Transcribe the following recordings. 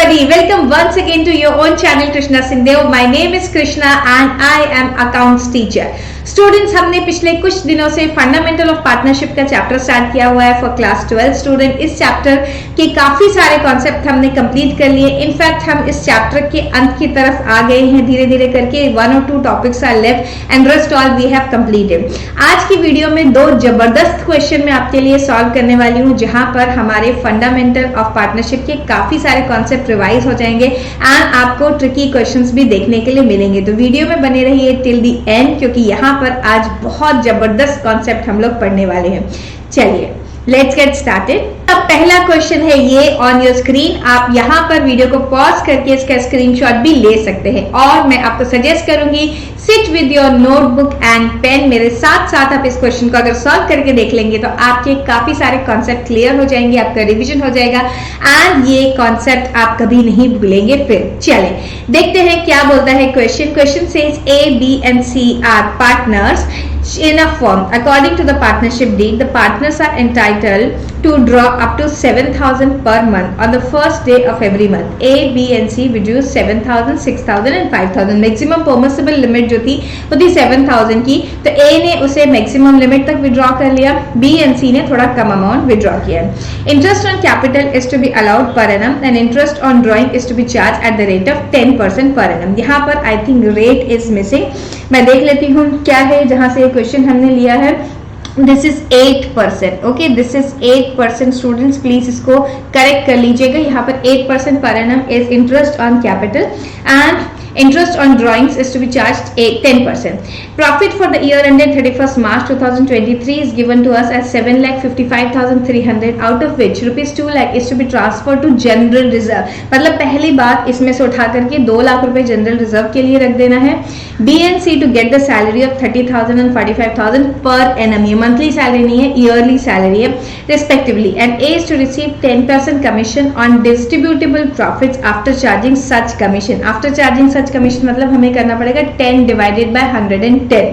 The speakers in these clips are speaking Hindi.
everybody, welcome once again to your own channel Krishna Sindhu. My name is Krishna and I am accounts teacher. Students, हमने पिछले कुछ दिनों से फंडामेंटल ऑफ पार्टनरशिप का चैप्टर स्टार्ट किया हुआ है फॉर क्लास 12 स्टूडेंट। इस चैप्टर के काफी सारे कॉन्सेप्ट हमने कंप्लीट कर लिए। इनफैक्ट हम इस चैप्टर के अंत की तरफ आ गए हैं धीरे धीरे करके। 1 or 2 topics are left and rest all we have completed. आज की वीडियो में 2 जबरदस्त क्वेश्चन मैं आपके लिए सॉल्व करने वाली हूँ, जहां पर हमारे फंडामेंटल ऑफ पार्टनरशिप के काफी सारे कॉन्सेप्ट रिवाइज हो जाएंगे एंड आपको ट्रिकी क्वेश्चंस भी देखने के लिए मिलेंगे। तो वीडियो में बने रहिए टिल दी एंड, क्योंकि यहाँ पर आज बहुत जबरदस्त कॉन्सेप्ट हम लोग पढ़ने वाले हैं। चलिए लेट्स गेट स्टार्टेड। अब पहला क्वेश्चन है ये ऑन योर स्क्रीन। आप यहाँ पर वीडियो को पॉज करके इसका स्क्रीनशॉट भी ले सकते हैं और मैं आपको सजेस्ट करूंगी sit with your notebook and pen. मेरे साथ साथ आप इस क्वेश्चन को अगर सॉल्व करके देख लेंगे तो आपके काफी सारे कॉन्सेप्ट क्लियर हो जाएंगे, आपका रिविजन हो जाएगा एंड ये कॉन्सेप्ट आप कभी नहीं भूलेंगे। फिर चले देखते हैं क्या बोलता है question. Question says A, B and C are partners in a firm. According to the partnership deed, the partners are entitled to draw up to 7,000 per month on the first day of every month. A, B and C withdrew 7,000, 6,000 and 5,000. Maximum permissible limit जो थी वो थी 7,000 की, तो A ने उसे मैक्सिमम लिमिट तक विड्रॉ कर लिया, B and C ने थोड़ा कम अमाउंट विड्रॉ किया। Interest on capital is to be allowed per annum and interest on drawing is to be charge at the rate of 10% per annum. यहाँ पर I think rate is missing, मैं देख लेती हूँ क्या है जहां से क्वेश्चन हमने लिया है। This is 8%। Okay, this is 8%। Students please इसको करेक्ट कर लीजिएगा। यहाँ पर 8% per annum is interest on capital and interest on drawings is to be charged 10%. Profit for the year ended 31st March 2023 is given to us as 7,55,300, out of which rupees 2 lakh is to be transferred to general reserve। मतलब पहली बात इसमें से उठा करके 2 लाख रुपए जनरल रिजर्व के लिए रख देना है। B and C to get the salary of 30,000 and 45,000 per annum। ये मंथली सैलरी नहीं है, ईयरली सैलरी है respectively। And A is to receive 10% commission on distributable profits after charging such commission। After charging such commission मतलब हमें करना पड़ेगा 10 divided by 110।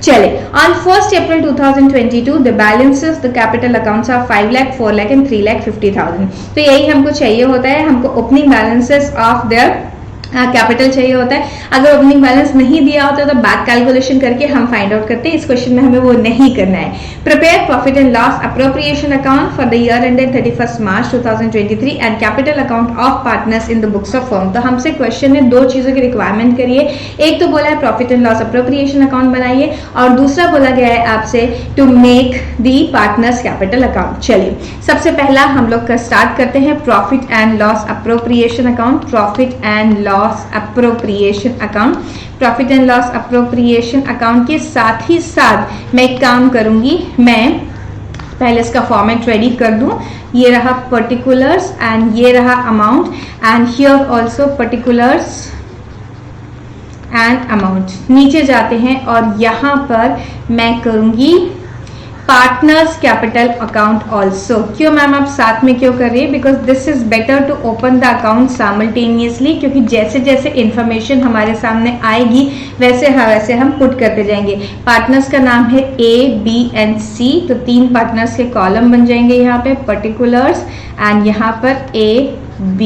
चले, on 1st April 2022 the balances the capital accounts are 5 lakh, 4 lakh and 3 lakh 50,000। तो यही हमको चाहिए होता है, हमको opening balances of their capital चाहिए होता है। अगर ओपनिंग बैलेंस नहीं दिया होता तो बैक कैलकुलेशन करके हम फाइंड आउट करते हैं। इस क्वेश्चन में हमें वो नहीं करना है। Prepare profit and loss appropriation account for the year ended 31st March 2023 and capital account of partners in the books of firm. तो हमसे क्वेश्चन ने 2 चीजों की रिक्वायरमेंट करी है। एक तो बोला है profit and loss appropriation account बनाइए और दूसरा बोला गया है आपसे to make the partners capital account. चलिए सबसे पहला हम लोग का स्टार्ट करते हैं profit and loss appropriation account. Profit and loss appropriation account, profit and loss appropriation account के साथ ही साथ मैं एक काम करूंगी, मैं पहले इसका फॉर्मेट रेडी कर दूं। ये रहा पर्टिकुलर्स एंड ये रहा amount and here also particulars and amount. नीचे जाते हैं और यहां पर मैं करूंगी पार्टनर्स कैपिटल अकाउंट ऑल्सो। क्यों मैम आप साथ में क्यों कर रही है? Because this is better to open the account simultaneously, क्योंकि जैसे जैसे इंफॉर्मेशन हमारे सामने आएगी वैसे हम पुट करते जाएंगे। पार्टनर्स का नाम है A, B एंड C, तो 3 पार्टनर्स के कॉलम बन जाएंगे यहाँ पे पर्टिकुलर्स एंड यहाँ पर A, B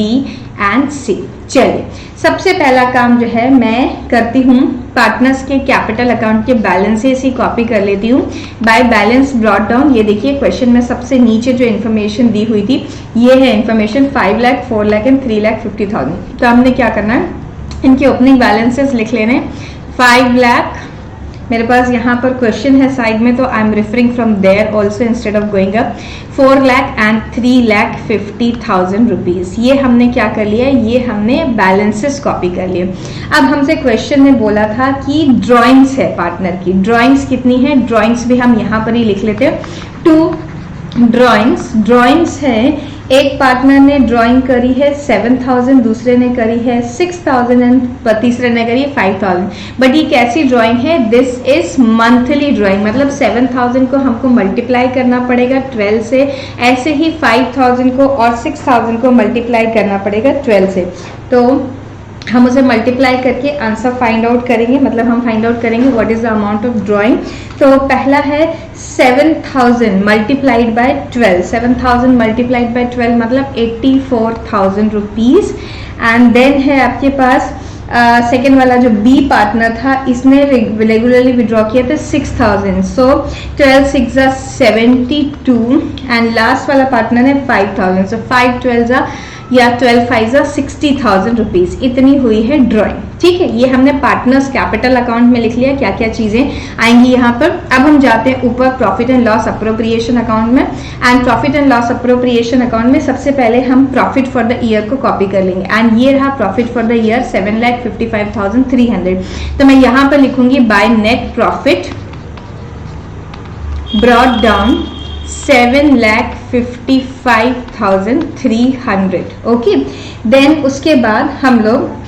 एंड C। चलिए सबसे पहला काम जो है मैं करती हूँ पार्टनर्स के कैपिटल अकाउंट के बैलेंसेस ही कॉपी कर लेती हूँ बाय बैलेंस ब्रॉट डाउन। ये देखिए क्वेश्चन में सबसे नीचे जो इन्फॉर्मेशन दी हुई थी ये है इन्फॉर्मेशन 5 लाख, 4 लाख एंड 3 लाख 50,000। तो हमने क्या करना है, इनके ओपनिंग बैलेंसेस लिख लेने। 5 लाख मेरे पास यहाँ पर क्वेश्चन है साइड में, तो I am referring from there also instead of going up. 4 lakh and 3 lakh 50,000 rupees, ये हमने क्या कर लिया, ये हमने बैलेंसेस कॉपी कर लिए। अब हमसे क्वेश्चन ने बोला था कि ड्राइंग्स है पार्टनर की, ड्राइंग्स कितनी है, ड्राइंग्स भी हम यहाँ पर ही लिख लेते हैं। 2 ड्राइंग्स है, एक पार्टनर ने ड्राइंग करी है 7,000, दूसरे ने करी है 6,000 एंड तीसरे ने करी है 5,000। बट ये कैसी ड्राइंग है, दिस इज मंथली ड्राइंग, मतलब 7,000 को हमको मल्टीप्लाई करना पड़ेगा 12 से, ऐसे ही 5,000 को और 6,000 को मल्टीप्लाई करना पड़ेगा 12 से। तो हम उसे मल्टीप्लाई करके आंसर फाइंड आउट करेंगे, मतलब हम फाइंड आउट करेंगे what is the amount of drawing. तो पहला है 7000 मल्टीप्लाइड बाय 12, 7000 मल्टीप्लाइड बाय 12 मतलब 84,000 रुपीज। एंड देन है आपके पास सेकेंड वाला जो बी पार्टनर था, इसने रेगुलरली विड्रॉ किया था 6000, सो 12 6 72 एंड लास्ट वाला पार्टनर है 5000, सो 5 12 या 12 5 60,000 रुपीज, इतनी हुई है ड्राइंग। ठीक है, ये हमने पार्टनर्स कैपिटल अकाउंट में लिख लिया क्या क्या चीजें आएंगी यहाँ पर। अब हम जाते हैं ऊपर profit and loss appropriation account में। And profit and loss appropriation account में सबसे पहले हम प्रॉफिट फॉर द ईयर को कॉपी कर लेंगे। एंड ये रहा प्रॉफिट फॉर द ईयर 7,55,300। तो मैं यहाँ पर लिखूंगी by net profit brought down 7,55,300। Okay, then उसके बाद हम लोग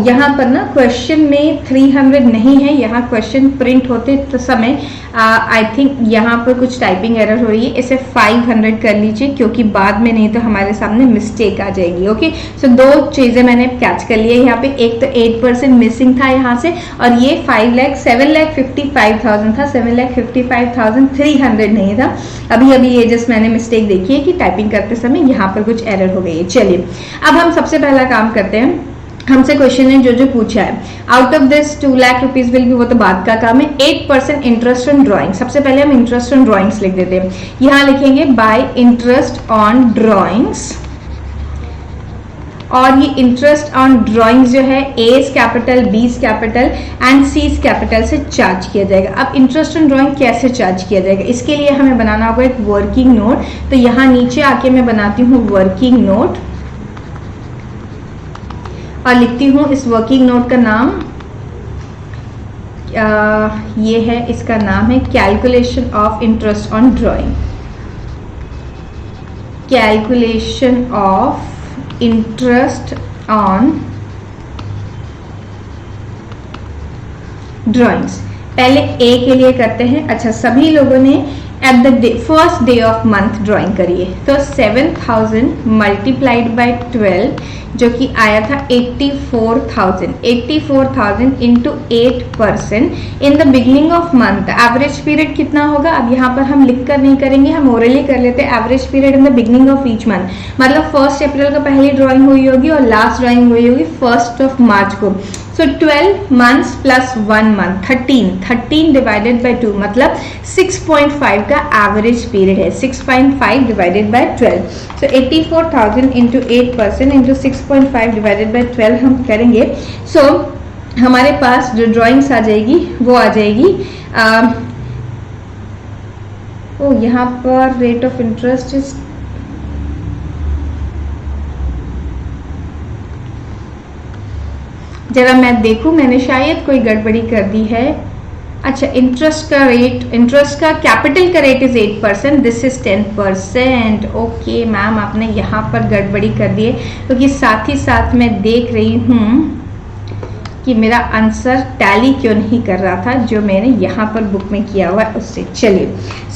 यहाँ पर ना क्वेश्चन में 300 नहीं है, यहाँ क्वेश्चन प्रिंट होते तो समय आई थिंक यहाँ पर कुछ टाइपिंग एरर हो रही है, इसे 500 कर लीजिए क्योंकि बाद में नहीं तो हमारे सामने मिस्टेक आ जाएगी। ओके, सो दो चीजें मैंने कैच कर लिया यहाँ पे, एक तो 8% मिसिंग था यहाँ से, और ये 7,55,000 था, 7,55,300 नहीं था। अभी अभी ये जस्ट मैंने मिस्टेक देखी है कि टाइपिंग करते समय यहाँ पर कुछ एरर हो गई है। चलिए अब हम सबसे पहला काम करते हैं, हमसे क्वेश्चन ने जो पूछा है out of this 2 lakh rupees will be, वो तो बाद का काम है। 8% इंटरेस्ट ऑन ड्राइंग, सबसे पहले हम इंटरेस्ट ऑन ड्राइंग्स लिख देते हैं। यहां लिखेंगे बाय इंटरेस्ट ऑन ड्राइंग्स, और ये इंटरेस्ट ऑन ड्राइंग्स जो है as capital, B's capital and C's capital से चार्ज किया जाएगा। अब इंटरेस्ट ऑन ड्राइंग कैसे चार्ज किया जाएगा, इसके लिए हमें बनाना होगा एक वर्किंग नोट। तो यहाँ नीचे आके मैं बनाती हूँ वर्किंग नोट और लिखती हूँ इस वर्किंग नोट का नाम ये है, इसका नाम है calculation of interest on drawing, calculation of interest on drawings. पहले ए के लिए करते हैं। अच्छा, सभी लोगों ने at the first day of month drawing करिए। तो 7000 मल्टीप्लाइड बाय 12 जो कि आया था 84,000, 84,000 into 8% in the beginning of month. Average period कितना होगा, अब यहाँ पर हम लिख कर नहीं करेंगे, हम ओरली कर लेते हैं। Average period in the beginning of each month, मतलब 1 अप्रैल को पहली ड्राइंग हुई होगी और लास्ट ड्राइंग हुई होगी 1 मार्च को। सो 12 months plus 1 month 13 divided by 2 मतलब 6.5 का एवरेज पीरियड है। 6.5 divided by 12, so 84,000 into 8% into 6.5 divided by 12 हम करेंगे। सो हमारे पास जो ड्राइंग्स आ जाएगी वो आ जाएगी यहाँ पर रेट ऑफ इंटरेस्ट इज जरा मैं देखूं, मैंने शायद कोई गड़बड़ी कर दी है। अच्छा, इंटरेस्ट का रेट, इंटरेस्ट का कैपिटल का rate is 8%, this is 10%। Okay ma'am, आपने यहाँ पर गड़बड़ी कर दी है, क्योंकि साथ ही साथ मैं देख रही हूँ कि मेरा आंसर टैली क्यों नहीं कर रहा था जो मैंने यहाँ पर बुक में किया हुआ है उससे। चलिए,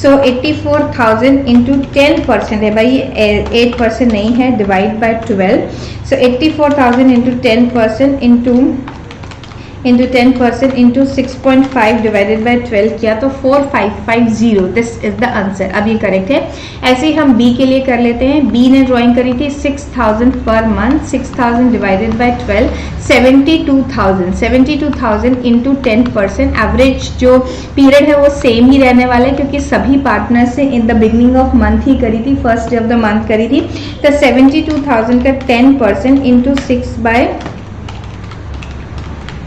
सो 84,000 इंटू 10% है भाई, 8% नहीं है, divide by 12। So 84,000 into 10% into 10% into 6.5 divided by 12 किया तो 4550, दिस इज द आंसर। अब ये करेक्ट है। ऐसे ही हम बी के लिए कर लेते हैं। बी ने ड्राइंग करी थी 6000 per month, 6000 divided by 12 72,000 into 10%। Average जो पीरियड है वो सेम ही रहने वाला है क्योंकि सभी पार्टनर्स से in the beginning of month ही करी थी, first day of the month करी थी। तो 72,000 का 10%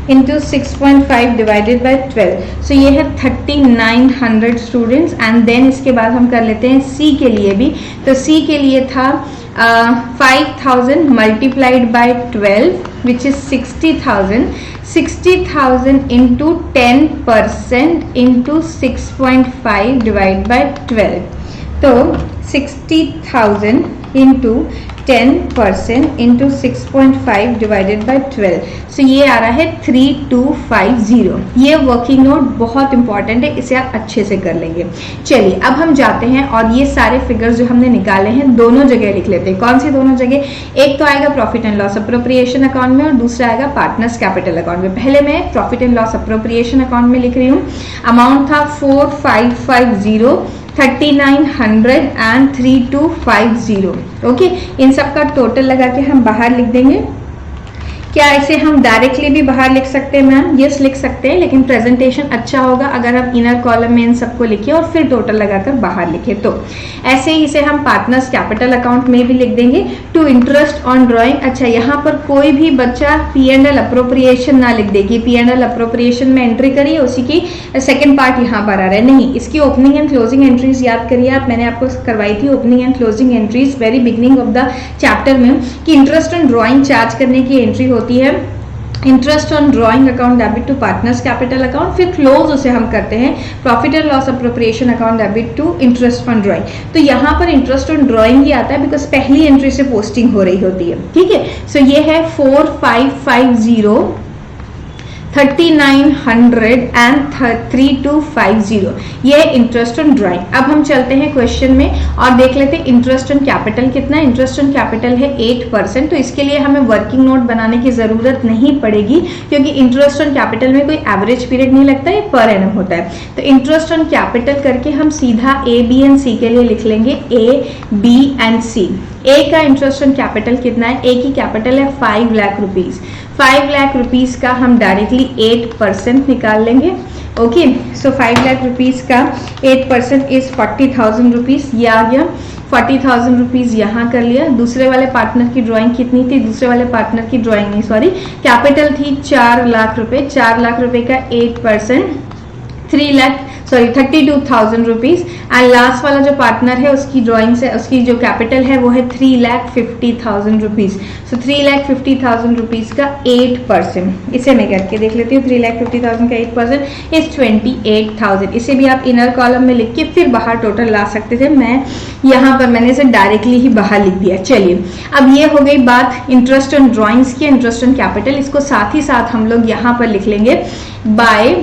इंटू 6.5 डिवाइडेड बाय 12, सो ये है 3900 स्टूडेंट्स। एंड देन इसके बाद हम कर लेते हैं सी के लिए भी। तो सी के लिए था 5000 multiplied by 12 which is 60,000 into 10% into 6.5 divide by 12। तो 60,000 इंटू 10% इंटू 6.5 डिवाइडेड बाई 12, सो ये आ रहा है 3250। ये वर्किंग नोट बहुत इंपॉर्टेंट है, इसे आप अच्छे से कर लेंगे। चलिए अब हम जाते हैं और ये सारे फिगर्स जो हमने निकाले हैं दोनों जगह लिख लेते हैं। कौन सी दोनों जगह? एक तो आएगा profit and loss appropriation account में और दूसरा आएगा पार्टनर्स कैपिटल अकाउंट में। पहले मैं profit and loss appropriation account में लिख रही हूँ। अमाउंट था 4550, 3900 एंड 3250। ओके, इन सब का टोटल लगा के हम बाहर लिख देंगे। क्या इसे हम डायरेक्टली भी बाहर लिख सकते हैं मैम? यस, लिख सकते हैं, लेकिन प्रेजेंटेशन अच्छा होगा अगर हम इनर कॉलम में इन सबको लिखे और फिर टोटल लगाकर बाहर लिखे। तो ऐसे ही इसे हम पार्टनर्स कैपिटल अकाउंट में भी लिख देंगे। टू इंटरेस्ट ऑन ड्राइंग, अच्छा यहाँ पर कोई भी बच्चा P&L अप्रोप्रिएशन ना लिख देगी। P&L अप्रोप्रिएशन में एंट्री करिए, उसी की सेकेंड पार्ट यहाँ पर आ रहा है। नहीं, इसकी ओपनिंग एंड क्लोजिंग एंट्रीज याद करिए आप, मैंने आपको करवाई थी opening and closing entries very beginning of the chapter में, कि इंटरेस्ट ऑन ड्राइंग चार्ज करने की एंट्री होती है interest on drawing account debit to partners capital account, फिर क्लोज उसे हम करते हैं profit and loss appropriation account debit to interest on drawing. तो यहाँ पर इंटरेस्ट ऑन ड्राइंग ही आता है बिकॉज पहली एंट्री से पोस्टिंग हो रही होती है। ठीक है, सो ये है 4550, 3900 एंड 3250, ये इंटरेस्ट ऑन ड्राइंग। अब हम चलते हैं क्वेश्चन में और देख लेते हैं इंटरेस्ट ऑन कैपिटल कितना है। इंटरेस्ट ऑन कैपिटल है 8%, तो इसके लिए हमें वर्किंग नोट बनाने की जरूरत नहीं पड़ेगी क्योंकि इंटरेस्ट ऑन कैपिटल में कोई एवरेज पीरियड नहीं लगता है, पर एनम होता है। तो इंटरेस्ट ऑन कैपिटल करके हम सीधा A, B एंड C के लिए लिख लेंगे A, B एंड C। ए का इंटरेस्ट ऑन कैपिटल कितना है? ए की कैपिटल है 5 लाख रुपीज। 5 लाख रुपीज का हम डायरेक्टली 8% निकाल लेंगे। ओके, सो 5 लाख रुपीज का 8% इज 40,000 रुपीज। ये आ गया 40,000 रुपीज यहाँ कर लिया। दूसरे वाले पार्टनर की ड्राइंग कितनी थी? दूसरे वाले पार्टनर की ड्राइंग नहीं, सॉरी, कैपिटल थी 4 लाख रुपए। 4 लाख रुपए का 8% 32,000 रुपीज। एंड लास्ट वाला जो पार्टनर है उसकी ड्राइंग से उसकी जो कैपिटल है वो है 3,50,000 रुपीज। सो 3,50,000 रुपीज का 8%, इसे मैं करके देख लेती हूँ। 3,50,000 का 8% इज 28,000। इसे भी आप इनर कॉलम में लिख के फिर बाहर टोटल ला सकते थे, मैं यहाँ पर मैंने इसे डायरेक्टली ही बाहर लिख दिया। चलिए, अब ये हो गई बात इंटरेस्ट ऑन ड्राइंग्स की, इंटरेस्ट ऑन कैपिटल। इसको साथ ही साथ हम लोग यहाँ पर लिख लेंगे bye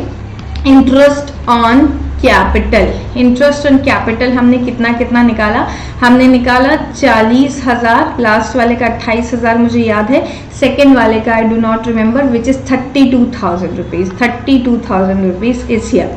interest on capital. Interest on capital हमने कितना कितना निकाला? हमने निकाला 40,000, लास्ट वाले का 28,000 मुझे याद है, सेकेंड वाले का I do not remember, which is 32,000 rupees. 32,000 rupees is here.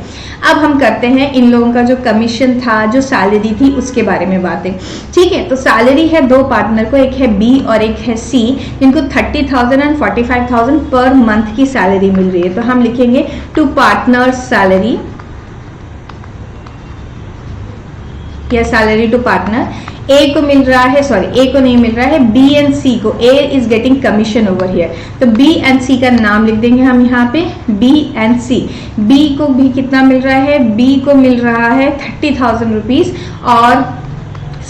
अब हम करते हैं इन लोगों का जो कमीशन था, जो सैलरी थी, उसके बारे में बातें। ठीक है, तो सैलरी है दो पार्टनर को, एक है बी और एक है सी, जिनको 30,000 एंड 45,000 पर मंथ की सैलरी मिल रही है। तो हम लिखेंगे टू पार्टनर सैलरी या सैलरी टू पार्टनर। ए को मिल रहा है, सॉरी ए को नहीं मिल रहा है, बी एंड सी को। A is getting commission over here, तो बी एंड सी का नाम लिख देंगे हम यहाँ पे, बी एंड सी। बी को भी कितना मिल रहा है? बी को मिल रहा है 30,000 रुपीज और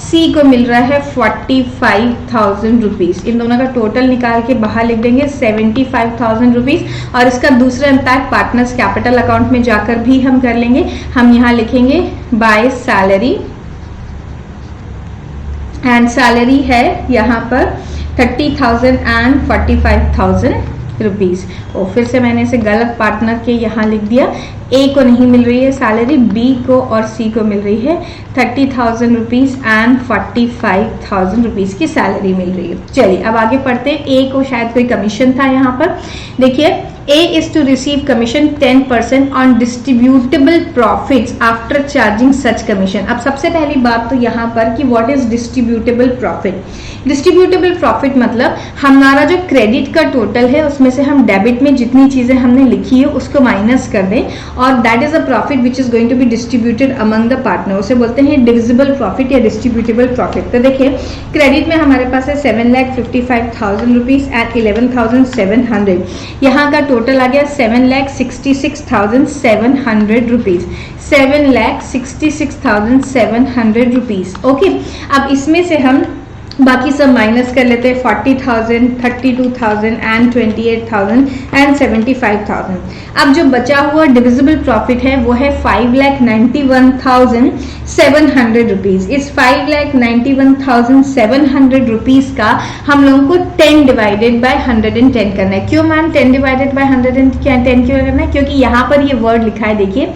सी को मिल रहा है 45,000 रुपीज। इन दोनों का टोटल निकाल के बाहर लिख देंगे 75,000 रुपीज। और इसका दूसरा इम्पैक्ट पार्टनर्स कैपिटल अकाउंट में जाकर भी हम कर लेंगे। हम यहाँ लिखेंगे बाय सैलरी, एंड सैलरी है यहाँ पर 30,000 एंड 45,000 रुपीज। और फिर से मैंने इसे गलत पार्टनर के यहाँ लिख दिया। ए को नहीं मिल रही है सैलरी, बी को और सी को मिल रही है 30,000 रुपीज एंड 45,000 रुपीज की सैलरी मिल रही है। चलिए अब आगे पढ़ते हैं। ए को शायद कोई कमीशन था यहाँ पर, देखिए A is to receive commission 10% on distributable profits after charging such commission। अब सबसे पहली बात तो यहाँ पर कि what is distributable profit। Distributable profit मतलब हमारा जो क्रेडिट का टोटल है उसमें से हम डेबिट में जितनी चीजें हमने लिखी है उसको माइनस कर दें, और that is a profit which is going to be distributed among the partner. उसे बोलते हैं डिविजिबल प्रॉफिट या डिस्ट्रीब्यूटेबल प्रॉफिट। तो देखिए क्रेडिट में हमारे पास है 7,55,000 रुपीज एंड 11,700। यहाँ का टोटल आ गया 7,66,700 रुपीज। 7,66,700 रुपीज। ओके, अब इसमें से हम बाकी सब माइनस कर लेते हैं 40,000, 32,000 एंड 28,000 एंड 75,000। अब जो बचा हुआ डिविजिबल प्रॉफिट है वो है 5,91,700 रुपीज। इस 5,91,700 रुपीज का हम लोगों को 10 डिवाइडेड बाय 110 करना है। क्यों मैम 10 डिवाइडेड बाय 110 क्यों करना है? क्योंकि यहाँ पर ये वर्ड लिखा है, देखिए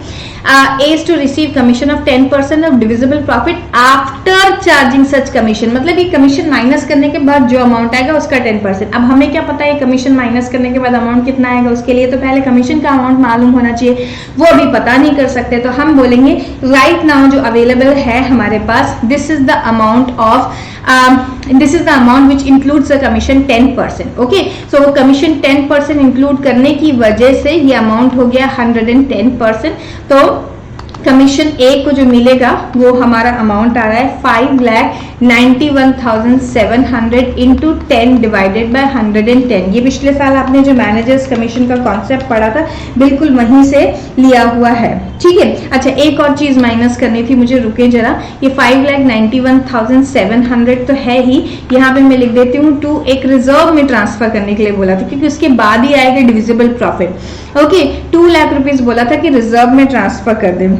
is to receive commission of 10% of divisible profit after charging such commission। मतलब ये कमीशन माइनस करने के बाद जो अमाउंट आएगा उसका 10%। अब हमें क्या पता है कमीशन माइनस करने के बाद अमाउंट कितना आएगा? उसके लिए तो पहले कमीशन का अमाउंट मालूम होना चाहिए, वो भी पता नहीं कर सकते। तो हम बोलेंगे राइट नाउ जो अवेलेबल है हमारे पास, this is the amount of this is the amount which includes the commission 10%। Okay, so वो कमीशन 10% इंक्लूड करने की वजह से ये अमाउंट हो गया 110%। तो कमीशन ए को जो मिलेगा वो हमारा अमाउंट आ रहा है 5,91,700 इंटू 10 डिवाइडेड बाय 110। ये पिछले साल आपने जो मैनेजर्स कमीशन का कॉन्सेप्ट पढ़ा था बिल्कुल वहीं से लिया हुआ है, ठीक है। अच्छा, एक और चीज माइनस करनी थी मुझे, रुके जरा। ये 5,91,700 तो है ही, यहाँ पे मैं लिख देती हूँ टू एक रिजर्व में ट्रांसफर करने के लिए बोला था, क्योंकि उसके बाद ही आएगा divisible profit. Okay, 2 lakh rupees बोला था कि रिजर्व में ट्रांसफर कर दें,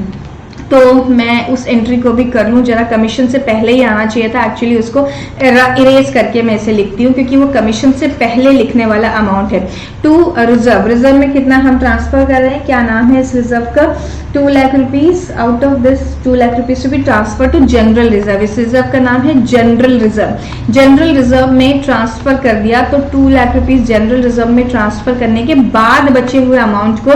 तो मैं उस एंट्री को भी कर लूँ जरा। कमीशन से पहले ही आना चाहिए था, एक्चुअली उसको इरेज करके मैं इसे लिखती हूँ क्योंकि वो कमीशन से पहले लिखने वाला अमाउंट है। टू रिजर्व, रिजर्व में कितना हम ट्रांसफर कर रहे हैं, क्या नाम है इस रिजर्व का? 2 lakh rupees. Out of this 2 lakh rupees to be transfer to general reserve. इस रिजर्व का नाम है जनरल रिजर्व। जनरल रिजर्व में ट्रांसफर कर दिया तो 2 लाख रुपीज जनरल रिजर्व में ट्रांसफर करने के बाद बचे हुए अमाउंट को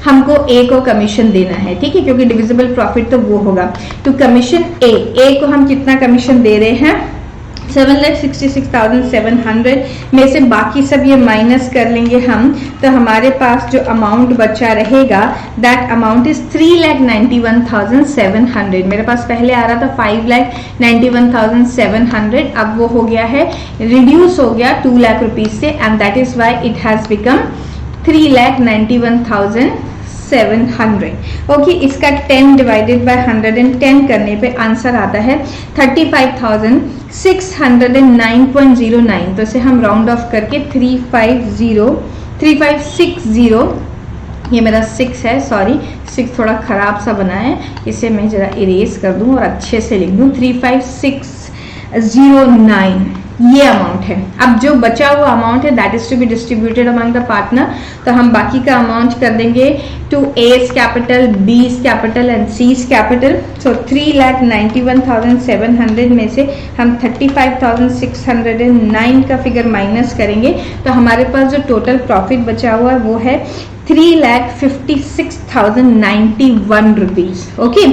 हमको ए को कमीशन देना है, ठीक है, क्योंकि डिविजिबल प्रॉफिट तो वो होगा। तो कमीशन ए को हम कितना कमीशन दे रहे हैं? 7,66,700 में से बाकी सब ये माइनस कर लेंगे हम, तो हमारे पास जो अमाउंट बचा रहेगा दैट अमाउंट इज 3,91,700। मेरे पास पहले आ रहा था 5,91,700, अब वो हो गया है, रिड्यूस हो गया 2 लाख रुपीज से, and that is why it has become 3,91,700। Okay, इसका 10 डिवाइडेड बाय 110 करने पे आंसर आता है 35,609.09। तो इसे हम राउंड ऑफ करके 3560, ये मेरा 6 है, सॉरी 6 थोड़ा खराब सा बना है, इसे मैं जरा इरेज कर दूं और अच्छे से लिख दूं। 35,609 ये अमाउंट है। अब जो बचा हुआ अमाउंट है that is to be distributed among the partner, तो हम बाकी का अमाउंट कर देंगे to A's capital, B's capital and C's capital. So 3,91,700 में से हम 35,609 का फिगर माइनस करेंगे, तो हमारे पास जो टोटल प्रॉफिट बचा हुआ है वो है 3,56,091 रुपीज। ओके,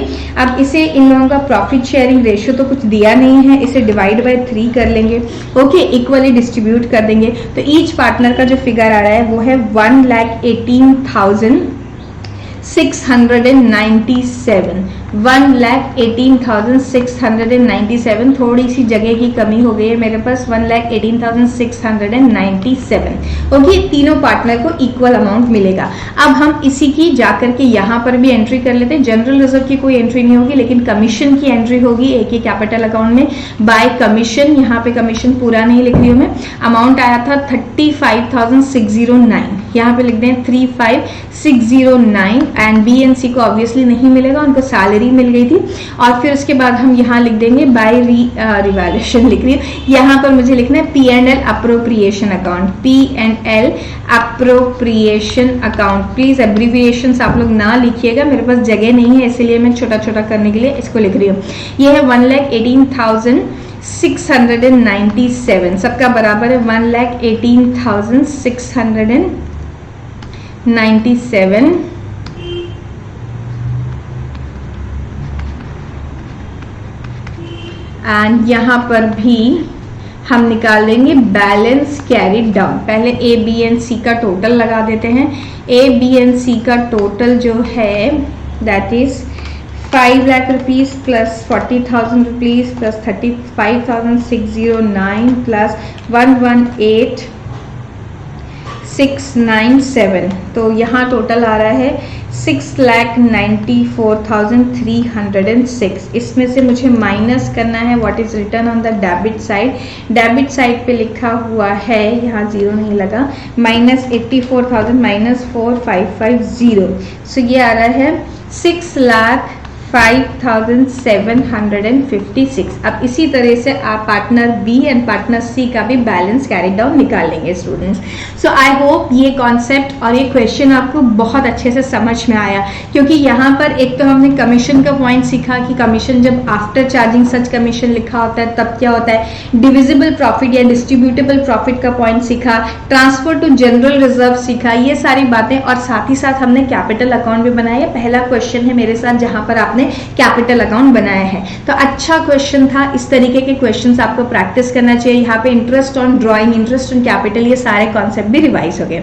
अब इसे इन लोगों का प्रॉफिट शेयरिंग रेशियो तो कुछ दिया नहीं है, इसे डिवाइड बाय 3 कर लेंगे। ओके, इक्वली डिस्ट्रीब्यूट कर देंगे, तो ईच पार्टनर का जो फिगर आ रहा है वो है 1,18,697। 1,18,697। थोड़ी सी जगह की कमी हो गई है मेरे पास, 1,18,697। ओके, तीनों पार्टनर को इक्वल अमाउंट मिलेगा। अब हम इसी की जाकर के यहाँ पर भी एंट्री कर लेते हैं। जनरल रिजर्व की कोई एंट्री नहीं होगी, लेकिन कमीशन की एंट्री होगी एक ही कैपिटल अकाउंट में बाय कमीशन। यहाँ पे कमीशन पूरा नहीं लिख रही हूँ मैं, अमाउंट आया था 35,609, यहाँ पे लिख दें 35,609। एंड बी एंड सी को ऑब्वियसली नहीं मिलेगा, उनको सैलरी मिल गई थी। और फिर उसके बाद हम यहाँ लिख देंगे बाय रिवैल्यूएशन लिख रही हूँ, यहाँ पर मुझे लिखना है P&L appropriation account, P&L appropriation account. Please abbreviations आप लोग ना लिखिएगा, मेरे पास जगह नहीं है इसलिए मैं छोटा छोटा करने के लिए इसको लिख रही हूँ। ये है 1,18,697, सबका बराबर है 1,18,697। एंड यहाँ पर भी हम निकाल लेंगे बैलेंस कैरिड डाउन। पहले ए बी एंड सी का टोटल लगा देते हैं। ए बी एंड सी का टोटल जो है that is 5 lakh rupees plus 40,000 rupees plus 35,609 plus 118,697। तो यहाँ टोटल आ रहा है 6,94,306। इसमें से मुझे माइनस करना है what is return on the debit side. Debit side पे लिखा हुआ है, यहाँ जीरो नहीं लगा, -84,000 -4,550। सो ये आ रहा है 6,05,756। अब इसी तरह से आप partner B and partner C का भी बैलेंस कैरी डाउन निकाल लेंगे स्टूडेंट्स। सो आई होप ये कॉन्सेप्ट और ये क्वेश्चन आपको बहुत अच्छे से समझ में आया, क्योंकि यहाँ पर एक तो हमने कमीशन का पॉइंट सीखा कि कमीशन जब आफ्टर चार्जिंग सच कमीशन लिखा होता है तब क्या होता है, डिविजिबल प्रॉफिट या डिस्ट्रीब्यूटेबल प्रॉफिट का पॉइंट सीखा, ट्रांसफर टू जनरल रिजर्व सीखा, ये सारी बातें, और साथ ही साथ हमने कैपिटल अकाउंट भी बनाया। पहला क्वेश्चन है मेरे साथ जहां पर आपने कैपिटल अकाउंट बनाया है, तो अच्छा क्वेश्चन था। इस तरीके के क्वेश्चंस आपको प्रैक्टिस करना चाहिए। यहाँ पे interest on drawing, interest on capital, ये सारे कॉन्सेप्ट भी रिवाइज हो गए।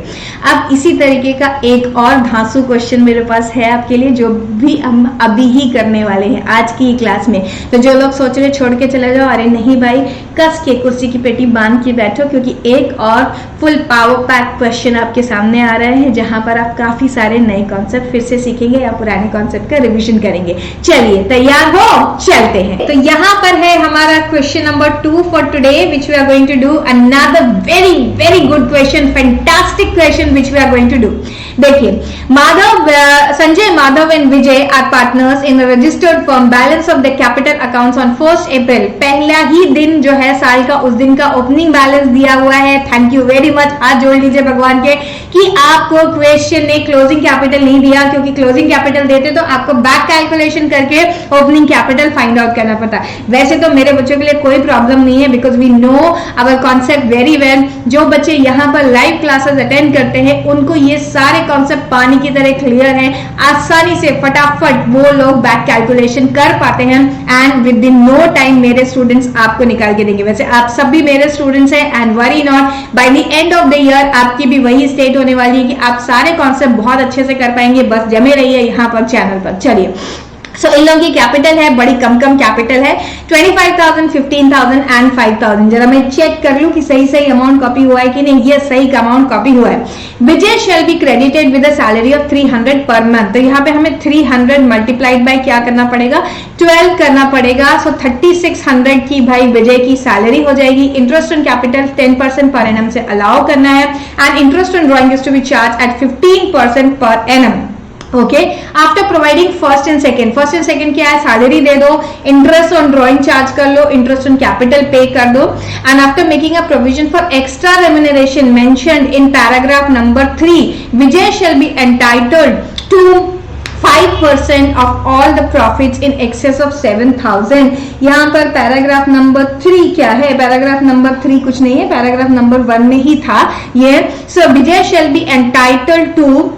अब इसी तरीके का एक और धांसू क्वेश्चन मेरे पास है आपके लिए, जो भी हम अभी ही करने वाले हैं आज की क्लास में। तो जो लोग सोच रहे छोड़ के चले जाओ, अरे नहीं भाई, कस के कुर्सी की पेटी बांध के बैठो, क्योंकि एक और फुल पावर पैक क्वेश्चन आपके सामने आ रहे हैं, जहां पर आप काफी सारे नए कॉन्सेप्ट फिर से सीखेंगे या पुराने कॉन्सेप्ट का रिवीजन करेंगे। चलिए तैयार हो, चलते हैं। तो यहाँ पर है हमारा question number 2 for today, which we are going to do another very very good question, fantastic question which we are going to do. देखिए, Sanjay, Madhav and Vijay are partners in registered firm, balance of the capital accounts on 1 April. पहला ही दिन जो है साल का, उस दिन का ओपनिंग बैलेंस दिया हुआ है। थैंक यू वेरी मच, हाथ जोड़ लीजिए भगवान के कि आपको क्वेश्चन ने क्लोजिंग कैपिटल नहीं दिया, क्योंकि क्लोजिंग कैपिटल देते तो आपको बैक कैलकुलेशन करके ओपनिंग कैपिटल फाइंड आउट करना पड़ता। वैसे तो मेरे बच्चों के लिए कोई प्रॉब्लम नहीं है, because we know our concept very well. जो बच्चे यहाँ पर लाइव क्लासेस अटेंड करते हैं उनको ये सारे कॉन्सेप्ट पानी की तरह क्लियर है, आसानी से फटाफट वो लोग बैक कैलकुलेशन कर पाते हैं, and within no time मेरे स्टूडेंट्स आपको निकाल के देंगे। वैसे आप सब भी मेरे स्टूडेंट्स हैं, and worry not, by the end of the year आपकी भी वही स्टेट होने वाली है कि आप सारे कॉन्सेप्ट बहुत अच्छे से कर पाएंगे। बस जमे रहिए यहाँ पर चैनल पर। चलिए, सो इन लोगों की कैपिटल है, बड़ी कम कैपिटल है, 25,000, 15,000 एंड 5,000। जरा मैं चेक कर लूं कि सही अमाउंट कॉपी हुआ है कि नहीं। ये सही अमाउंट कॉपी हुआ है। Vijay shall be credited with a salary of 300 per month. तो यहाँ पे हमें 300 मल्टीप्लाइड बाय क्या करना पड़ेगा, 12 करना पड़ेगा। सो 3600 की भाई विजय की सैलरी हो जाएगी। Interest on capital 10% per annum से अलाउ करना है, and interest on drawing is to be charge at 15% per annum. Okay, after providing first and second क्या है, सैलरी दे दो, इंटरेस्ट ऑन ड्रॉइंग चार्ज कर लो, इंटरेस्ट ऑन कैपिटल पे कर दो, and after making a provision for extra remuneration mentioned in paragraph number 3, Vijay shall be entitled to 5% of all the profits in excess of 7,000। यहाँ पर पैराग्राफ नंबर 3 क्या है, पैराग्राफ नंबर 3 कुछ नहीं है, पैराग्राफ नंबर 1 में ही था ये। So Vijay shall be entitled to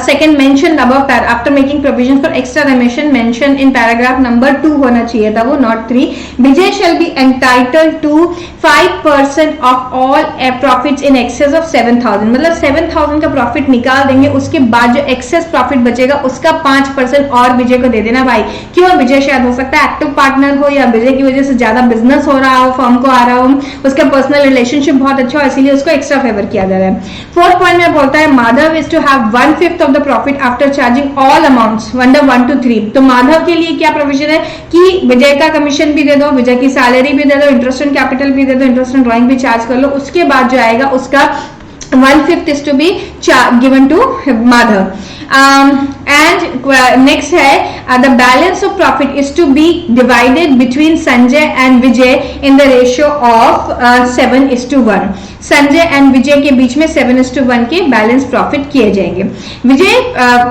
second mentioned above after making provision for extra remission mentioned in paragraph number 2 होना चाहिए था वो, not 3। Vijay shall be entitled to 5% of all profits in excess of 7,000। मतलब 7,000 का प्रॉफिट निकाल देंगे, उसके बाद जो एक्सेस प्रॉफिट बचेगा उसका 5% और विजय को दे देना। भाई क्यों, विजय शायद हो सकता है एक्टिव पार्टनर हो, या विजय की वजह से ज्यादा बिजनेस हो रहा हो, फर्म को आ रहा हो, उसका पर्सनल रिलेशनशिप बहुत अच्छा हो, इसीलिए उसको एक्स्ट्रा फेवर किया जा रहा है। 4th पॉइंट में बोलता है Madhav is to have 1/5 of the profit after charging all amounts under 1 to 3। तो माधव के लिए क्या प्रोविजन है कि विजय का कमीशन भी दे दो, विजय की सैलरी भी दे दो, इंटरेस्ट ऑन कैपिटल भी दे दो, इंटरेस्ट ऑन ड्राइंग भी चार्ज कर लो, उसके बाद जो आएगा उसका 1/5 is to be given to Madhav। And next है the balance of profit is to be divided between Sanjay and Vijay in the ratio of 7:1। Sanjay and Vijay के बीच में 7:1 के बैलेंस प्रॉफिट किए जाएंगे। Vijay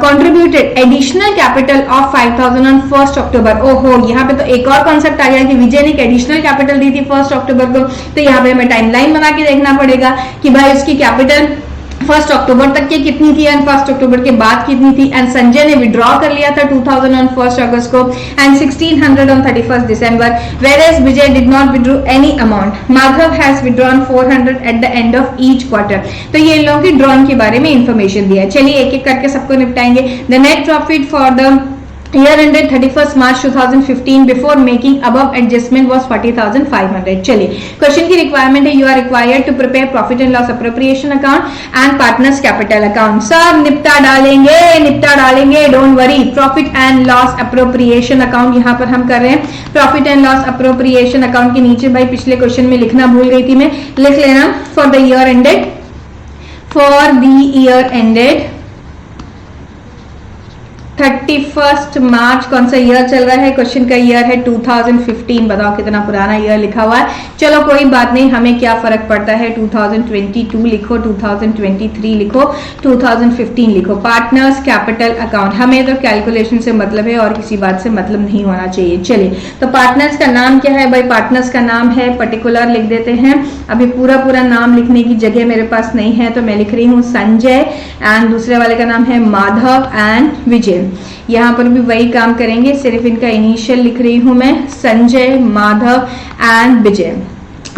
contributed additional capital of 5,000 on 1 October. ओहो, यहाँ पे तो एक और कॉन्सेप्ट आ गया कि विजय ने एक एडिशनल कैपिटल दी थी 1 अक्टूबर को। तो यहाँ पे हमें टाइमलाइन बना के देखना पड़ेगा कि भाई उसकी कैपिटल 1 अक्टूबर तक की कितनी थी एंड 1 अक्टूबर के बाद कितनी थी। एंड संजय ने विड्रॉ कर लिया था 2,000 ऑन 1 अगस्त को and 1,600 on 31 December, whereas Vijay did not withdraw any amount. Madhav has withdrawn 400 at the end of each quarter. तो ये इन लोगों की ड्रॉइंग के बारे में इंफॉर्मेशन दिया है। चलिए एक एक करके सबको निपटाएंगे। The net profit for the year ended 31st March 2015 before making above adjustment was 40,500. चलिए क्वेश्चन की रिक्वायरमेंट है, you are required to prepare profit and loss appropriation account and partners capital account. सब निपटा डालेंगे, don't worry. Profit and loss appropriation account यहाँ पर हम कर रहे हैं। Profit and loss appropriation account के नीचे भाई पिछले क्वेश्चन में लिखना भूल गई थी मैं, लिख लेना for the year ended 31st मार्च। कौन सा ईयर चल रहा है? क्वेश्चन का ईयर है 2015। बताओ कितना पुराना ईयर लिखा हुआ है। चलो कोई बात नहीं, हमें क्या फर्क पड़ता है। 2022 लिखो, 2023 लिखो, 2015 लिखो। पार्टनर्स कैपिटल अकाउंट, हमें तो कैलकुलेशन से मतलब है और किसी बात से मतलब नहीं होना चाहिए। चलिए तो पार्टनर्स का नाम क्या है भाई? पार्टनर्स का नाम है, पर्टिकुलर लिख देते हैं। अभी पूरा नाम लिखने की जगह मेरे पास नहीं है तो मैं लिख रही हूँ संजय, एंड दूसरे वाले का नाम है माधव एंड विजय। यहाँ पर भी वही काम करेंगे, सिर्फ इनका इनिशियल लिख रही हूं मैं, Sanjay, Madhav and Vijay.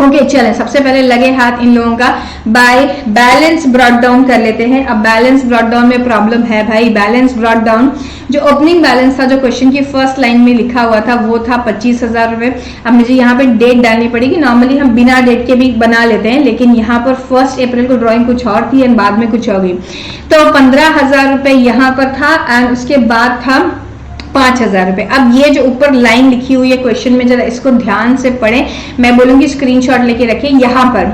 Okay चलें, सबसे पहले लगे हाथ इन लोगों का बाय बैलेंस ब्रॉट डाउन कर लेते हैं। अब बैलेंस ब्रॉट डाउन में प्रॉब्लम है भाई। बैलेंस ब्रॉट डाउन जो ओपनिंग बैलेंस था, जो क्वेश्चन की फर्स्ट लाइन में लिखा हुआ था, वो था 25,000 रुपए। अब मुझे यहाँ पे डेट डालनी पड़ेगी। नॉर्मली हम बिना डेट के भी बना लेते हैं, लेकिन यहाँ पर 1 अप्रैल को ड्रॉइंग कुछ और थी एंड बाद में कुछ हो गई। तो 15,000 रुपए यहाँ पर था एंड उसके बाद था 5,000 रुपए। अब ये जो ऊपर लाइन लिखी हुई है क्वेश्चन में, जरा इसको ध्यान से पढ़ें। मैं बोलूंगी स्क्रीनशॉट लेके रखें। यहाँ पर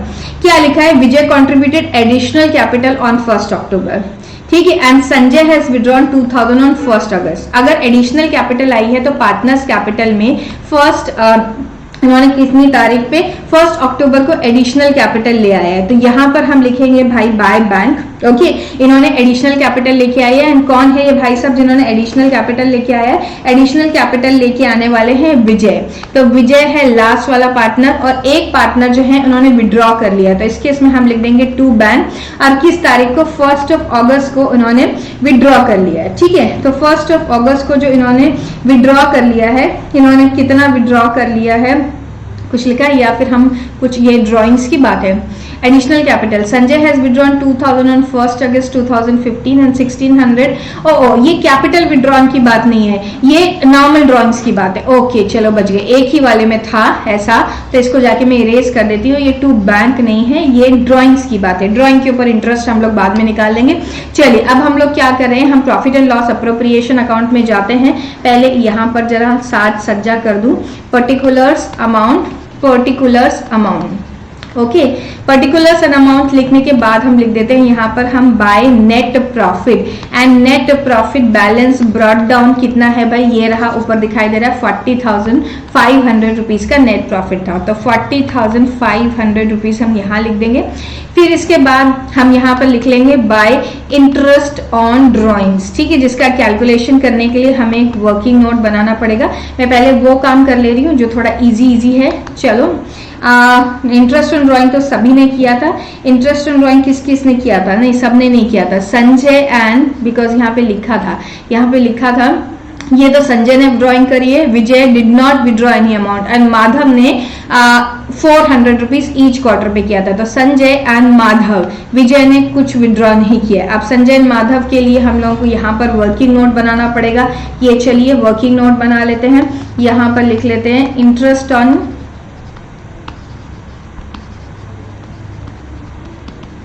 क्या लिखा है? विजय कॉन्ट्रीब्यूटेड एडिशनल कैपिटल ऑन 1 अक्टूबर, ठीक है, and Sanjay has withdrawn 2,000 on 1 अगस्त। अगर एडिशनल कैपिटल आई है तो पार्टनर्स कैपिटल में इन्होंने कितनी तारीख पे 1 अक्टूबर को एडिशनल कैपिटल ले आया है। तो यहाँ पर हम लिखेंगे भाई बाय बैंक। ओके, इन्होंने एडिशनल कैपिटल लेके आया है। एंड कौन है ये भाई साहब जिन्होंने एडिशनल कैपिटल लेके आया है? एडिशनल कैपिटल लेके आने वाले हैं विजय। तो विजय है लास्ट वाला पार्टनर, और एक पार्टनर जो है उन्होंने विड्रॉ कर लिया। तो इस केस में हम लिख देंगे टू बैंक, और किस तारीख को? 1 अगस्त को उन्होंने विड्रॉ कर लिया है। ठीक है, तो 1 अगस्त को जो इन्होंने विड्रॉ कर लिया है, इन्होंने कितना विड्रॉ कर लिया है कुछ लिखा है, या फिर हम कुछ ये ड्राइंग्स की बात है। Additional capital, Sanjay has withdrawn 2,000 on 1 August 2015 and 1,600। ये कैपिटल विड्रॉन की बात नहीं है, ये नॉर्मल ड्राइंग्स की बात है। ओके चलो बच गए, एक ही वाले में था ऐसा, तो इसको जाके मैं इरेज कर देती हूँ। ये टू बैंक नहीं है, ये ड्राइंग्स की बात है। ड्राइंग के ऊपर इंटरेस्ट हम लोग बाद में निकाल लेंगे। चलिए अब हम लोग क्या कर रहे हैं, हम profit and loss appropriation account में जाते हैं। पहले यहाँ पर जरा साथ सज्जा कर दूं, particulars amount. Okay, particulars and amount लिखने के बाद हम लिख देते हैं यहाँ पर हम bye net profit, and net profit balance brought down कितना है भाई? ये रहा, ऊपर दिखाई दे रहा है 40,500 रुपीज का नेट प्रॉफिट था। तो 40,500 रुपीज हम यहाँ लिख देंगे। फिर इसके बाद हम यहाँ पर लिख लेंगे बाय इंटरेस्ट ऑन ड्रॉइंग्स, ठीक है, जिसका कैलकुलेशन करने के लिए हमें एक वर्किंग नोट बनाना पड़ेगा। मैं पहले वो काम कर ले रही हूँ जो थोड़ा इजी है। चलो, इंटरेस्ट ऑन ड्राइंग तो सभी ने किया था। इंटरेस्ट ऑन ड्राइंग किसने किया था? नहीं, सबने नहीं किया था। संजय एंड, बिकॉज यहाँ पे लिखा था ये तो संजय ने ड्राइंग करी है। Vijay did not withdraw any amount, and Madhav ने 400 रुपीज ईच क्वार्टर पे किया था। तो संजय एंड माधव, विजय ने कुछ विड्रॉ नहीं किया। अब संजय एंड माधव के लिए हम लोगों को यहाँ पर वर्किंग नोट बनाना पड़ेगा। ये चलिए वर्किंग नोट बना लेते हैं। यहाँ पर लिख लेते हैं इंटरेस्ट ऑन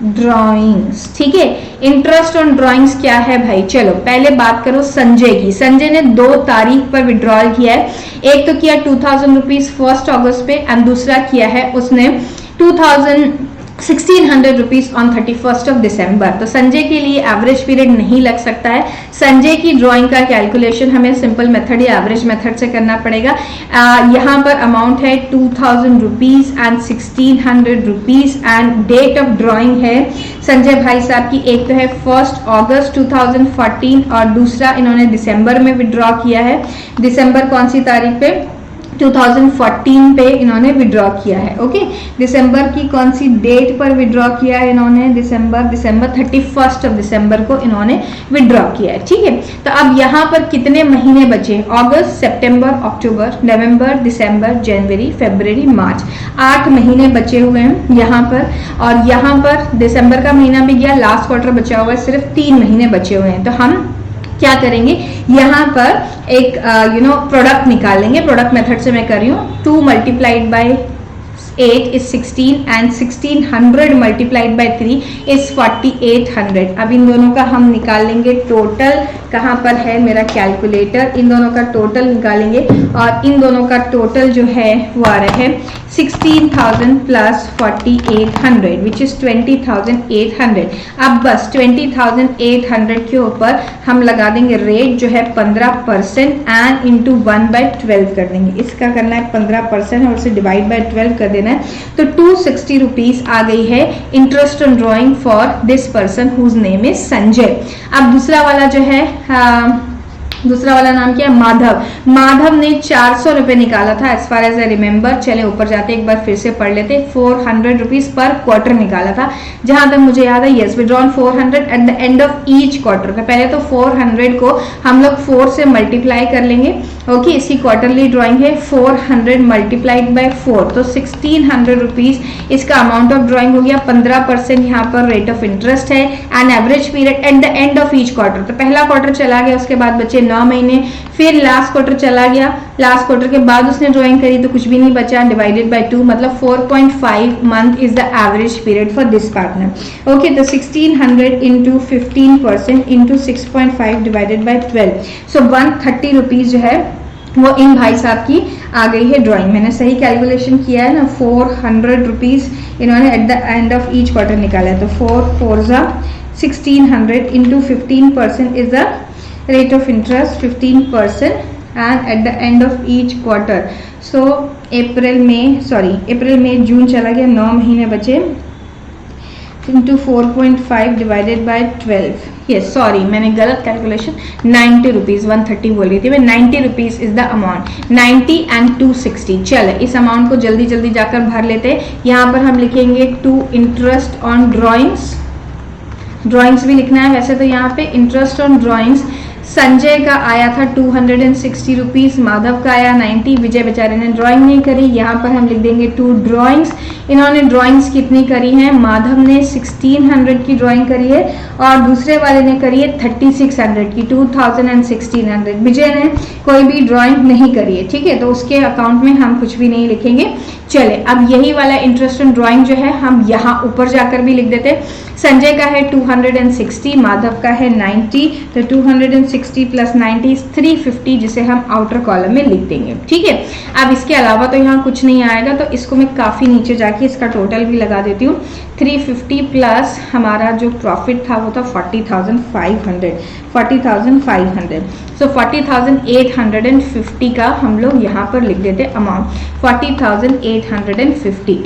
ड्राइंग्स, ठीक है। इंटरेस्ट ऑन ड्राइंग्स क्या है भाई? चलो पहले बात करो संजय की। संजय ने 2 तारीख पर विड्रॉल किया है। एक तो किया 2,000 रुपीज 1 अगस्त पे, एंड दूसरा किया है उसने 1,600 रुपीज ऑन 31 दिसंबर। तो संजय के लिए एवरेज पीरियड नहीं लग सकता है। संजय की ड्राइंग का कैलकुलेशन हमें सिंपल मेथड या एवरेज मेथड से करना पड़ेगा। यहाँ पर अमाउंट है 2,000 rupees and 1,600 rupees, and date of drawing है संजय भाई साहब की, एक तो है 1 अगस्त 2014 और दूसरा इन्होंने दिसंबर में विड्रॉ किया है। दिसंबर कौन सी तारीख पे? 2014 पे इन्होंने विड्रॉ किया है। ओके, दिसंबर की कौन सी डेट पर विड्रॉ किया है इन्होंने? दिसंबर 31 दिसंबर को इन्होंने विड्रॉ किया है। ठीक है, तो अब यहाँ पर कितने महीने बचे? अगस्त, सितंबर, अक्टूबर, नवंबर, दिसंबर, जनवरी, फरवरी, मार्च, 8 महीने बचे हुए हैं यहाँ पर। और यहाँ पर दिसंबर का महीना भी गया, लास्ट क्वार्टर बचा हुआ है, सिर्फ 3 महीने बचे हुए हैं। तो हम क्या करेंगे, यहाँ पर एक प्रोडक्ट निकालेंगे। प्रोडक्ट मेथड से मैं कर रही हूँ। 2 multiplied by 8 is 16 and 1600 multiplied by 3 is 4800। अब इन दोनों का हम निकाल लेंगे टोटल। कहाँ पर है मेरा कैलकुलेटर, इन दोनों का टोटल निकालेंगे और इन दोनों का टोटल जो है वो आ रहा है 16,000 प्लस 4800 विच इज 20,800। अब बस 20,800 के ऊपर हम लगा देंगे रेट जो है 15% एंड इंटू 1/12 कर देंगे। इसका करना है 15% और उसे डिवाइड बाय 12 कर देना है। तो 260 रुपीज आ गई है interest on drawing for this person whose name is Sanjay. अब दूसरा वाला जो है दूसरा वाला नाम क्या है, माधव। माधव ने 400 रुपए निकाला था as far as I remember. चले ऊपर जाते एक बार फिर से पढ़ लेते। 400 रुपीज पर क्वार्टर निकाला था जहां तक मुझे याद है। Yes, withdrawn 400 at the end of each quarter. तो पहले तो 400 को हम लोग 4 से मल्टीप्लाई कर लेंगे। ओके, इसकी क्वार्टरली ड्रॉइंग है 400 मल्टीप्लाइड बाय 4 तो 1600 रुपीज इसका अमाउंट ऑफ ड्रॉइंग हो गया। 15% यहाँ पर रेट ऑफ इंटरेस्ट है and average period at the end of each quarter. तो पहला क्वार्टर चला गया, उसके बाद बचे 9 महीने, फिर लास्ट क्वार्टर चला गया। लास्ट क्वार्टर के बाद उसने ड्राइंग करी तो कुछ भी नहीं बचा, डिवाइडेड बाय 2 मतलब 4.5 month is the average period for this partner. Okay, तो 1600 into 15% into 6.5 divided by 12 so 130 rupees जो है वो इन भाई साहब की आ गई है ड्राइंग। मैंने सही कैलकुलेशन किया है ना। 400 रुपीज इन्होंने at the end of each quarter निकाला है। तो 4 4 1600 into 15% is the rate of interest 15% and at the end of each quarter। so अप्रैल में जून चला गया, 9 महीने बचे into 4.5 divided by 12। Yes, sorry मैंने गलत कैलकुलेशन, 90 रुपीज 130 बोल रही थी मैं। 90 rupees is the amount, 90 and 260। चले इस अमाउंट को जल्दी जल्दी जाकर भर लेते हैं। यहाँ पर हम लिखेंगे टू इंटरेस्ट ऑन ड्राइंग्स भी लिखना है वैसे तो यहाँ पे। इंटरेस्ट ऑन ड्राइंग्स संजय का आया था 260 रुपीज, माधव का आया 90। विजय बेचारे ने ड्राइंग नहीं करी। यहाँ पर हम लिख देंगे 2 ड्राइंग्स। इन्होंने ड्राइंग्स कितनी करी है, माधव ने 1600 की ड्राइंग करी है और दूसरे वाले ने करी है 3600 की, 2000 एंड 1600। विजय ने कोई भी ड्राइंग नहीं करी है, ठीक है, तो उसके अकाउंट में हम कुछ भी नहीं लिखेंगे। चले अब यही वाला इंटरेस्ट ऑन ड्राइंग जो है हम यहाँ ऊपर जाकर भी लिख देते। संजय का है 260, माधव का है 90, तो 260 प्लस 90 350 जिसे हम आउटर कॉलम में लिख देंगे, ठीक है। अब इसके अलावा तो यहाँ कुछ नहीं आएगा तो इसको मैं काफी नीचे जाके इसका टोटल भी लगा देती हूँ। 350 प्लस हमारा जो प्रॉफिट था वो था 40,500 सो 40,850 का हम लोग यहाँ पर लिख देते अमाउंट 40,850।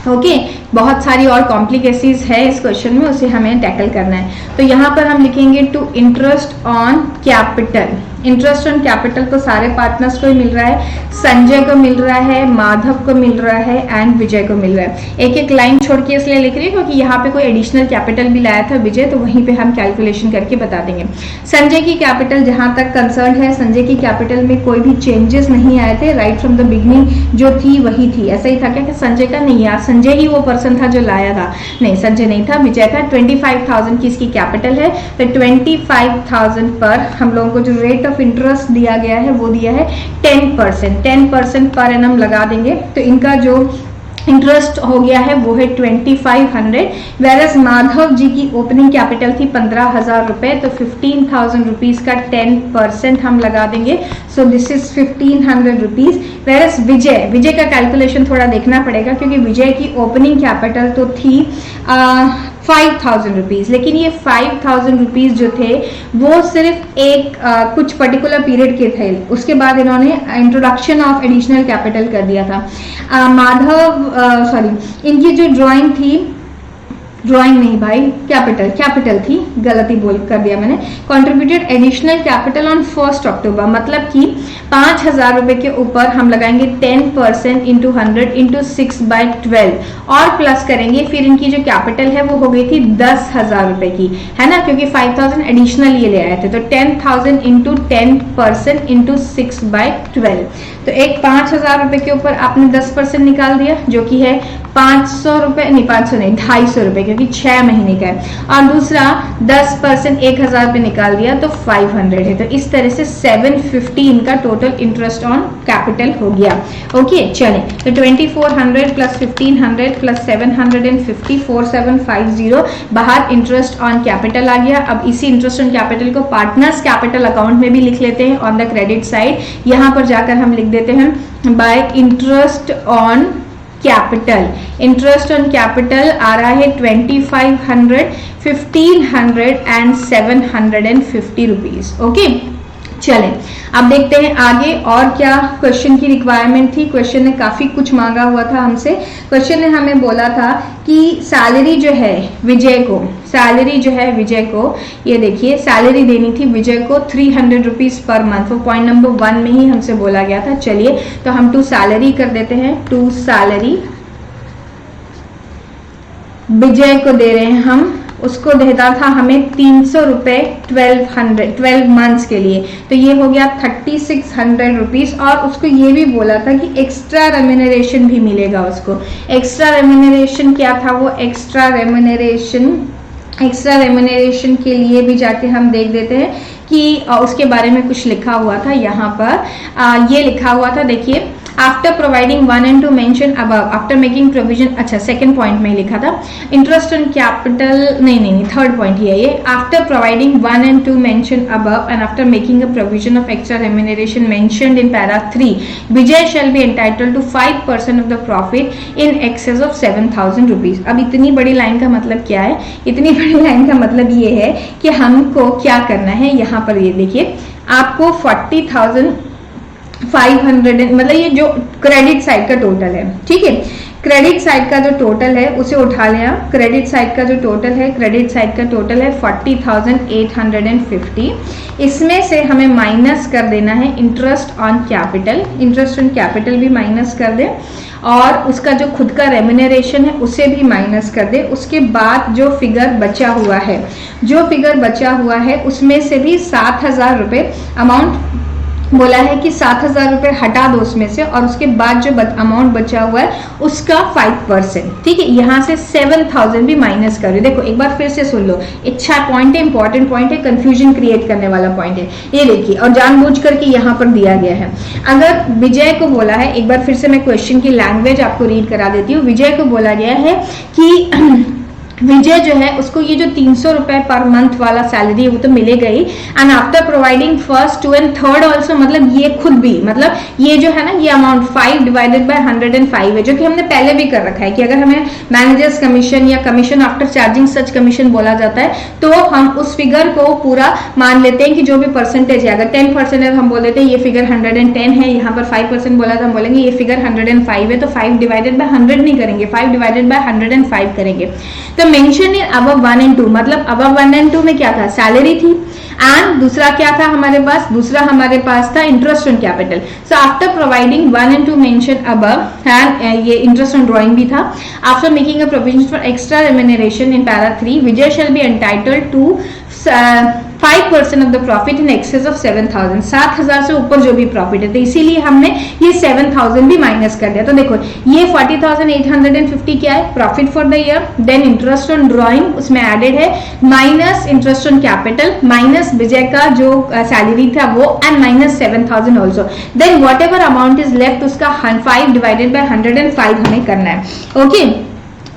ओके, बहुत सारी और कॉम्प्लिकेसीज है इस क्वेश्चन में, उसे हमें टैकल करना है। तो यहाँ पर हम लिखेंगे to interest on capital. Interest on capital तो सारे पार्टनर्स को ही मिल रहा है, संजय को मिल रहा है, माधव को मिल रहा है एंड विजय को मिल रहा है। एक एक लाइन छोड़ के इसलिए लिख रही है क्योंकि यहाँ पे कोई एडिशनल कैपिटल भी लाया था विजय, तो वहीं पे हम कैलकुलेशन करके बता देंगे। संजय की कैपिटल जहां तक कंसर्न है, संजय की कैपिटल में कोई भी चेंजेस नहीं आए थे, राइट फ्रॉम द बिगनिंग जो थी वही थी। ऐसा ही था क्या कि संजय का नहीं, यार संजय ही वो पर्सन था जो लाया था, नहीं संजय नहीं था, विजय था। 25,000 की इसकी कैपिटल है, तो 25,000 पर हम लोगों को जो रेट ऑफ इंटरेस्ट दिया गया है वो दिया है 10% पर एनम लगा देंगे। तो इनका जो इंटरेस्ट हो गया है वो है 2500, वेरस माधव जी की ओपनिंग कैपिटल थी 15,000 रुपए, तो 15,000 रुपीज का 10% हम लगा देंगे। So this is 1,500 rupees. Whereas Vijay का कैलकुलेशन थोड़ा देखना पड़ेगा क्योंकि विजय की ओपनिंग कैपिटल तो थी 5,000 रुपीज, लेकिन ये 5,000 रुपीज जो थे वो सिर्फ एक कुछ पर्टिकुलर पीरियड के थे, उसके बाद इन्होंने इंट्रोडक्शन ऑफ एडिशनल कैपिटल कर दिया था। इनकी जो ड्राइंग थी, ड्राइंग नहीं भाई, कैपिटल थी, गलती बोल कर दिया मैंने। कंट्रीब्यूटेड एडिशनल कैपिटल ऑन 1 अक्टूबर, मतलब कि 5,000 रुपए के ऊपर हम लगाएंगे 10% इंटू 100 इंटू 6/12 और प्लस करेंगे। फिर इनकी जो कैपिटल है वो हो गई थी 10,000 रुपए की, है ना, क्योंकि 5,000 एडिशनल ये ले आए थे। तो 10,000 इंटू 10% इंटू 6/12, तो एक 5,000 रुपए के ऊपर आपने 10% निकाल दिया, जो कि है 500 रुपए, नहीं 500 नहीं 250 रुपए, क्योंकि 6 महीने का है। और दूसरा 10% 1,000 रुपए निकाल दिया तो 500 है। तो इस तरह से 750 इनका टोटल इंटरेस्ट ऑन कैपिटल हो गया। ओके चले, तो 2400 प्लस 1500 प्लस 750 4750 बाहर इंटरेस्ट ऑन कैपिटल आ गया। अब इसी इंटरेस्ट ऑन कैपिटल को पार्टनर्स कैपिटल अकाउंट में भी लिख लेते हैं ऑन द क्रेडिट साइड। यहां पर जाकर हम लिख देते हैं by interest on capital. Interest on capital आ रहा है 2500, 1500 एंड 750 रुपीज। ओके चलें, अब देखते हैं आगे और क्या क्वेश्चन की रिक्वायरमेंट थी। क्वेश्चन ने काफी कुछ मांगा हुआ था हमसे। क्वेश्चन ने हमें बोला था कि सैलरी जो है विजय को, सैलरी जो है विजय को, ये देखिए सैलरी देनी थी विजय को 300 रुपीज पर मंथ। वो पॉइंट नंबर 1 में ही हमसे बोला गया था। चलिए तो हम टू सैलरी कर देते हैं। टू सैलरी विजय को दे रहे हैं हम, उसको देता था हमें 300 रुपए 12 मंथ्स के लिए, तो ये हो गया 3600 रुपीज। और उसको ये भी बोला था कि एक्स्ट्रा रेम्यूनरेशन भी मिलेगा उसको। एक्स्ट्रा रेम्यूनरेशन क्या था वो? एक्स्ट्रा रेम्यूनरेशन के लिए भी जाके हम देख देते हैं कि उसके बारे में कुछ लिखा हुआ था। यहाँ पर ये लिखा हुआ था, देखिए after providing 1 and 2 mention above, after making provision, अच्छा सेकंड पॉइंट में लिखा था इंटरेस्ट ऑन कैपिटल, नहीं थर्ड पॉइंट ही है ये। After providing 1 and 2 mention above and after making a provision of extra remuneration mentioned in para 3, Vijay shall be entitled to 5% of the profit in excess of 7,000 rupees. अब इतनी बड़ी लाइन का मतलब क्या है? इतनी बड़ी लाइन का मतलब ये है कि हमको क्या करना है। यहाँ पर ये देखिए आपको 40,500 मतलब ये जो क्रेडिट साइड का टोटल है, ठीक है, क्रेडिट साइड का जो टोटल है उसे उठा लें आप। क्रेडिट साइड का जो टोटल है, क्रेडिट साइड का टोटल है 40,850। इसमें से हमें माइनस कर देना है interest on capital. Interest on capital भी माइनस कर दें और उसका जो खुद का रेम्यूनरेशन है उसे भी माइनस कर दे। उसके बाद जो फिगर बचा हुआ है, जो फिगर बचा हुआ है उसमें से भी 7,000 रुपये अमाउंट बोला है कि 7,000 रुपये हटा दो उसमें से, और उसके बाद जो अमाउंट बचा हुआ है उसका 5%, ठीक है। यहाँ से 7,000 भी माइनस कर रही। देखो एक बार फिर से सुन लो, अच्छा पॉइंट है, इंपॉर्टेंट पॉइंट है, कंफ्यूजन क्रिएट करने वाला पॉइंट है। ये देखिए, और जानबूझ करके यहाँ पर दिया गया है। अगर विजय को बोला है, एक बार फिर से मैं क्वेश्चन की लैंग्वेज आपको रीड करा देती हूँ। विजय को बोला गया है कि विजय जो है उसको ये जो 300 रुपए पर मंथ वाला सैलरी है वो तो मिलेगा ही, and after providing first 2 and 3rd also, मतलब ये खुद भी, मतलब ये जो है ना ये अमाउंट 5 डिवाइडेड बाय 105 है, जो कि हमने पहले भी कर रखा है कि अगर हमें मैनेजर्स कमीशन या कमीशन आफ्टर चार्जिंग सच कमीशन बोला जाता है तो हम उस फिगर को पूरा मान लेते हैं कि जो भी परसेंटेज है, अगर 10% है हम बोल देते हैं ये फिगर 110 है, यहाँ पर 5% बोला तो हम बोलेंगे ये फिगर 105 है, तो 5 डिवाइडेड बाय 100 नहीं करेंगे, 5 डिवाइडेड बाय 105 करेंगे। तो मेंशन इन अबव 1 and 2, मतलब अबव 1 and 2 में क्या था? सैलरी थी, एंड दूसरा क्या था हमारे पास? दूसरा हमारे पास था interest on capital. So after providing 1 and 2 mention above, and ये इंटरेस्ट ऑन ड्रॉइंग भी था। After making a provision for extra remuneration in para 3, Vijay shall be entitled to 5% of the profit in excess of 7,000, 7,000 से ऊपर जो भी प्रॉफिट है, तो इसीलिए हमने ये 7,000 भी माइनस कर दिया। तो देखो ये 40,850 क्या है? Profit for the year, then interest on drawing उसमें एडेड है, minus interest on capital, minus Vijay का जो सैलरी था वो, and minus 7,000 also, then whatever amount is left उसका 5 डिवाइडेड बाय 105 हमें करना है। Okay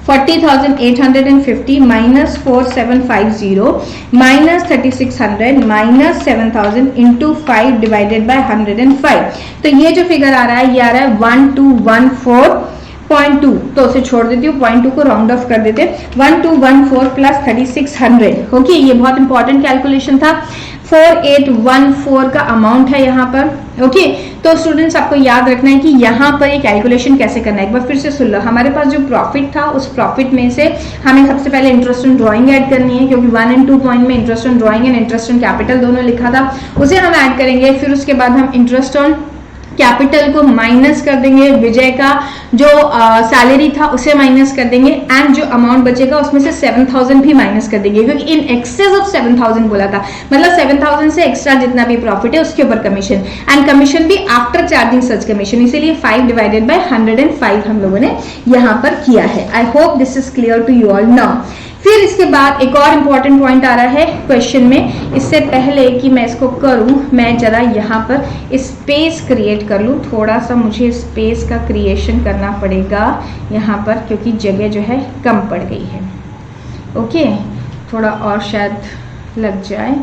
40,850 minus 4750 minus 3600 minus 7,000 into 5 divided by 105। तो ये जो फिगर आ रहा है ये आ रहा है 1214.2, तो उसे छोड़ देती हूँ, 0.2 को राउंड ऑफ कर देते, 1214 प्लस 3600। ओके ये बहुत इंपॉर्टेंट कैलकुलेशन था। 4814 का अमाउंट है यहाँ पर। ओके तो स्टूडेंट्स आपको याद रखना है कि यहाँ पर ये कैलकुलेशन कैसे करना है। एक बार फिर से सुन लो, हमारे पास जो प्रॉफिट था उस प्रॉफिट में से हमें सबसे पहले इंटरेस्ट ऑन ड्रॉइंग ऐड करनी है, क्योंकि 1 and 2 पॉइंट में interest on drawing and interest on capital दोनों लिखा था, उसे हम ऐड करेंगे। फिर उसके बाद हम इंटरेस्ट ऑन कैपिटल को माइनस कर देंगे, विजय का जो सैलरी था उसे माइनस कर देंगे, एंड जो अमाउंट बचेगा उसमें से 7,000 भी माइनस कर देंगे, क्योंकि इन एक्सेस ऑफ 7,000 बोला था, मतलब 7,000 से एक्स्ट्रा जितना भी प्रॉफिट है उसके ऊपर कमीशन, एंड कमीशन भी आफ्टर चार्जिंग सच कमीशन, इसीलिए 5 डिवाइडेड बाय 105 हम लोगों ने यहाँ पर किया है। I hope this is clear to you all now. फिर इसके बाद एक और इंपॉर्टेंट पॉइंट आ रहा है क्वेश्चन में। इससे पहले कि मैं इसको करूं, मैं जरा यहाँ पर स्पेस क्रिएट कर लूं, थोड़ा सा मुझे स्पेस का क्रिएशन करना पड़ेगा यहाँ पर, क्योंकि जगह जो है कम पड़ गई है। ओके, थोड़ा और शायद लग जाए।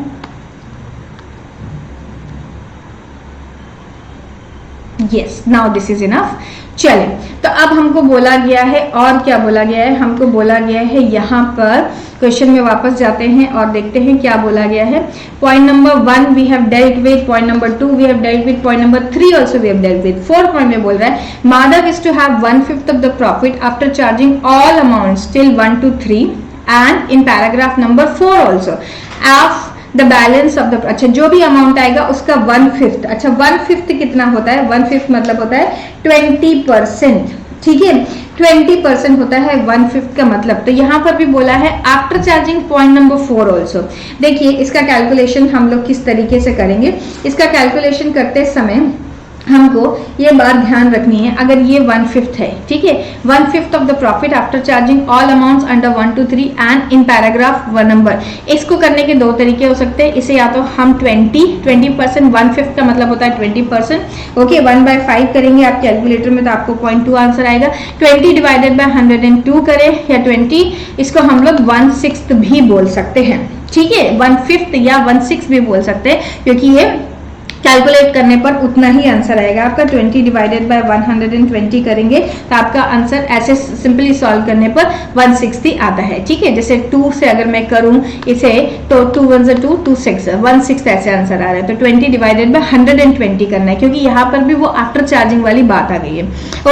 Yes, now this is enough. चले, तो अब हमको बोला गया है, और क्या बोला गया है, हमको बोला गया है यहाँ पर क्वेश्चन में वापस जाते हैं और देखते हैं क्या बोला गया है। Point number 1 we have dealt with, point number 2 we have dealt with, point number 3 also we have dealt with. 4 point में बोल रहा है Madhav is to have 1/5 of the profit after charging all amounts till 1 to 3, and in paragraph number 4 also of the balance of the, अच्छा जो भी अमाउंट आएगा उसका 1/5, अच्छा 1/5 कितना होता है, 1/5 मतलब होता है 20%, ठीक है, 20% होता है 1/5 का मतलब। तो यहाँ पर भी बोला है after charging point number 4 also. देखिए इसका कैलकुलेशन हम लोग किस तरीके से करेंगे। इसका कैलकुलेशन करते समय हमको ये बात ध्यान रखनी है, अगर ये 1/5 है, ठीक है, 1/5 of the profit after charging all amounts under 1 to 3 and in paragraph 1 number. इसको करने के दो तरीके हो सकते हैं। इसे या तो हम 20%, 1/5 का मतलब होता है 20%, ओके, 1/5 करेंगे आप कैलकुलेटर में तो आपको 0.2 आंसर आएगा। 20 डिवाइडेड बाय 102 करें, या 20, इसको हम लोग 1/6 भी बोल सकते हैं, ठीक है, 1/5 या 1/6 भी बोल सकते हैं, क्योंकि ये कैलकुलेट करने पर उतना ही आंसर आएगा आपका। 20 डिवाइडेड बाय 120 करेंगे तो आपका आंसर ऐसे सिंपली सॉल्व करने पर 160 आता है, ठीक है। जैसे 2 से अगर मैं करूं इसे तो 2 1 2 2 6 1/6 ऐसे आंसर आ रहा है। तो 20 डिवाइडेड बाय 120 करना है, क्योंकि यहाँ पर भी वो आफ्टर चार्जिंग वाली बात आ गई है।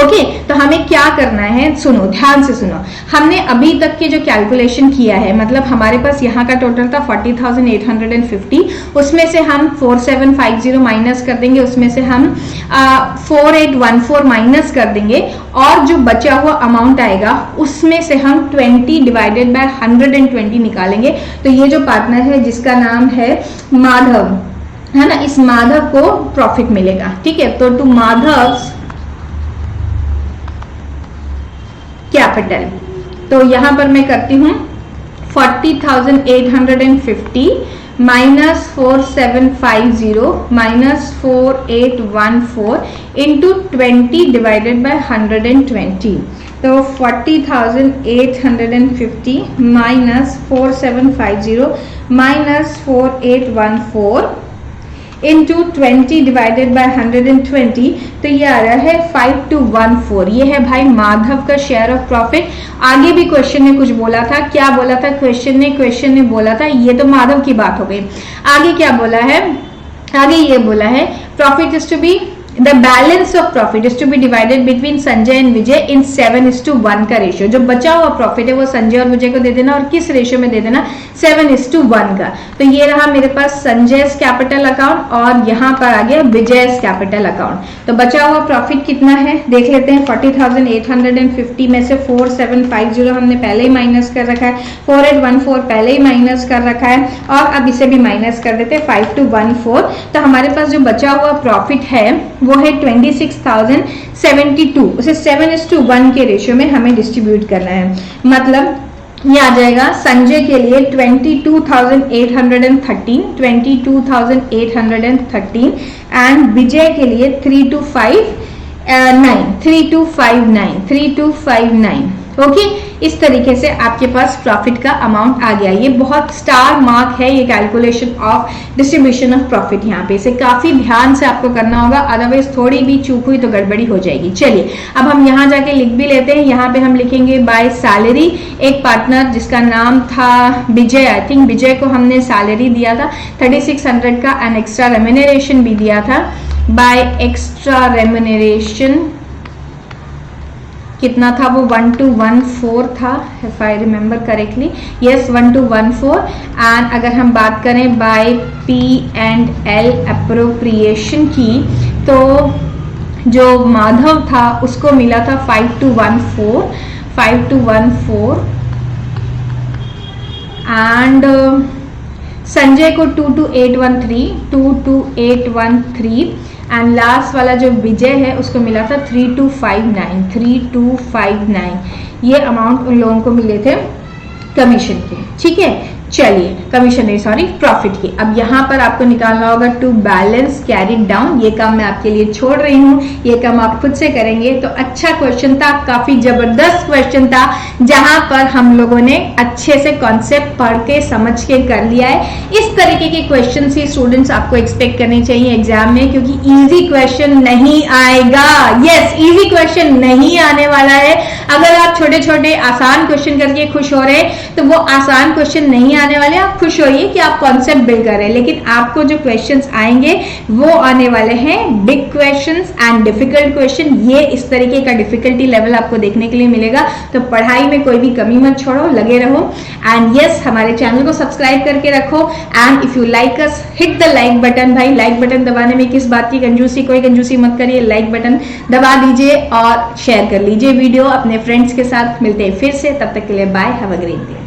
ओके, तो हमें क्या करना है, सुनो ध्यान से सुनो। हमने अभी तक के जो कैलकुलेशन किया है, मतलब हमारे पास यहाँ का टोटल था 40,850, उसमें से हम 4750 माइनस कर देंगे, उसमें से हम 4814 माइनस कर देंगे, और जो बचा हुआ अमाउंट आएगा उसमें से हम 20 डिवाइडेड बाय 120 निकालेंगे। तो ये जो पार्टनर है जिसका नाम है माधव, है ना, इस माधव को प्रॉफिट मिलेगा, ठीक है। तो टू माधव्स कैपिटल, तो यहां पर मैं करती हूं 40,850 minus 4750 minus 4814 into 20 divided by 120। तो 40,850 minus 4750 minus 4814 into 20 divided by 120, तो ये आ रहा है 5214। ये है भाई माधव का शेयर ऑफ प्रॉफिट। आगे भी क्वेश्चन ने कुछ बोला था, क्या बोला था क्वेश्चन ने बोला था, ये तो माधव की बात हो गई। आगे क्या बोला है, आगे ये बोला है profit is to be, the balance of profit is to be divided between Sanjay and Vijay in 7:1 का रेशियो। जो बचा हुआ प्रॉफिट है वो संजय और विजय को दे देना, और किस रेशियो में दे देना, 7:1 का। तो ये रहा मेरे पास संजय कैपिटल अकाउंट, और यहाँ पर आ गया विजय कैपिटल अकाउंट। तो बचा हुआ प्रॉफिट कितना है देख लेते हैं। 40,850 में से 4750 हमने पहले ही माइनस कर रखा है, 4814 पहले ही माइनस कर रखा है, और अब इसे भी माइनस कर देते हैं 5214। तो हमारे पास जो बचा हुआ प्रॉफिट है वो है 26,072, उसे 7:1 के रेशियो में हमें डिस्ट्रीब्यूट करना है। मतलब ये आ जाएगा संजय के लिए 22,813 एंड विजय के लिए 3259। ओके, इस तरीके से आपके पास प्रॉफिट का अमाउंट आ गया। ये बहुत स्टार मार्क है, ये calculation of distribution of profit. यहाँ पे इसे काफी ध्यान से आपको करना होगा, अदरवाइज थोड़ी भी चूक हुई तो गड़बड़ी हो जाएगी। चलिए अब हम यहाँ जाके लिख भी लेते हैं। यहाँ पे हम लिखेंगे बाय सैलरी। एक पार्टनर जिसका नाम था विजय, आई थिंक विजय को हमने सैलरी दिया था 3600 का, एंड एक्स्ट्रा रेम्यूनरेशन भी दिया था। बाय एक्स्ट्रा रेम्यूनरेशन कितना था, वो 1214 था, if I remember correctly, yes 1214। And अगर हम बात करें बाय P&L अप्रोप्रिएशन की, तो जो माधव था उसको मिला था 5214 एंड संजय को 22813 एंड लास्ट वाला जो विजय है उसको मिला था 3259। ये अमाउंट उन लोगों को मिले थे कमीशन के। ठीक है, चलिए कमीशन नहीं सॉरी प्रॉफिट की। अब यहाँ पर आपको निकालना होगा टू बैलेंस कैरिड डाउन। ये काम मैं आपके लिए छोड़ रही हूँ, ये काम आप खुद से करेंगे। तो अच्छा क्वेश्चन था, काफी जबरदस्त क्वेश्चन था, जहां पर हम लोगों ने अच्छे से कॉन्सेप्ट पढ़ के समझ के कर लिया है। इस तरीके के क्वेश्चन ही स्टूडेंट्स आपको एक्सपेक्ट करने चाहिए एग्जाम में, क्योंकि इजी क्वेश्चन नहीं आएगा। यस, इजी क्वेश्चन नहीं आने वाला है। अगर आप छोटे छोटे आसान क्वेश्चन करके खुश हो रहे हैं तो वो आसान क्वेश्चन नहीं आने वाले। आप खुश होइए कि आप कॉन्सेप्ट बिल्ड कर रहे हैं, लेकिन आपको जो क्वेश्चंस आएंगे वो आने वाले हैं big questions and difficult question. ये इस तरीके का डिफिकल्टी लेवल आपको देखने के लिए मिलेगा। तो पढ़ाई में कोई भी कमी मत छोड़ो, लगे रहो। एंड यस, हमारे चैनल को सब्सक्राइब करके रखो। And if you like us, hit the like button. भाई लाइक बटन दबाने में किस बात की कंजूसी, कोई कंजूसी मत करिए। लाइक बटन दबा दीजिए और शेयर कर लीजिए वीडियो अपने फ्रेंड्स के साथ। मिलते हैं फिर से, तब तक के लिए bye, have a great day.